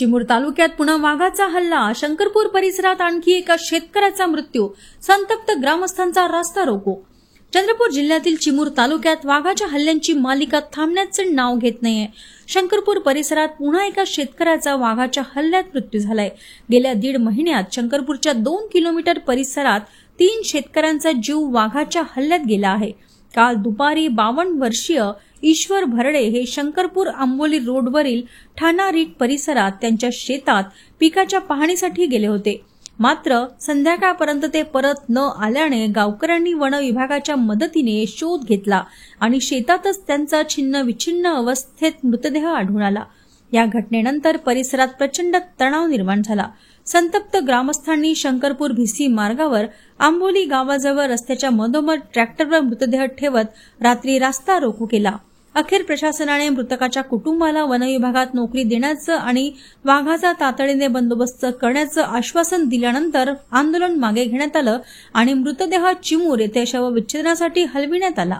चिमूर तालुक्यात पुन्हा वाघाचा हल्ला, शंकरपूर परिसरात आणखी एका शेतकऱ्याचा मृत्यू, संतप्त ग्रामस्थांचा रास्ता रोको। चंद्रपूर जिल्ह्यातील चिमूर तालुक्यात वाघाच्या हल्ल्यांची मालिका थांबण्याचे नाव घेत नाहीये। शंकरपूर परिसरात पुन्हा एका शेतकऱ्याचा वाघाच्या हल्ल्यात मृत्यू झालाय। गेल्या 1.5 महिन्यात शंकरपूरच्या 2 किलोमीटर परिसरात 3 शेतकऱ्यांचा जीव वाघाच्या हल्ल्यात गेला आहे। काल दुपारी 52 वर्षीय ईश्वर भरडे हे शंकरपूर आंबोली रोडवरील ठाणा रीट परिसरात त्यांच्या शेतात पिकाच्या पाहणीसाठी गेले होते। मात्र संध्याकाळपर्यंत ते परत न आल्याने गावकऱ्यांनी वन विभागाच्या मदतीने शोध घेतला आणि शेतातच त्यांचा छिन्न विछिन्न अवस्थेत मृतदेह आढळून आला। या घटनेनंतर परिसरात प्रचंड तणाव निर्माण झाला। संतप्त ग्रामस्थांनी शंकरपूर भिसी मार्गावर आंबोली गावाजवळ रस्त्याच्या मधोमध ट्रॅक्टरवर मृतदेह ठेवत रात्री रास्ता रोको केला। अखेर प्रशासनाने मृतकाच्या कुटुंबाला वन विभागात नोकरी देण्याचं आणि वाघाचा तातडीने बंदोबस्त करण्याचं आश्वासन दिल्यानंतर आंदोलन मागे घेण्यात आलं आणि मृतदेह चिमूर येथे शवविच्छेदनासाठी हलविण्यात आला।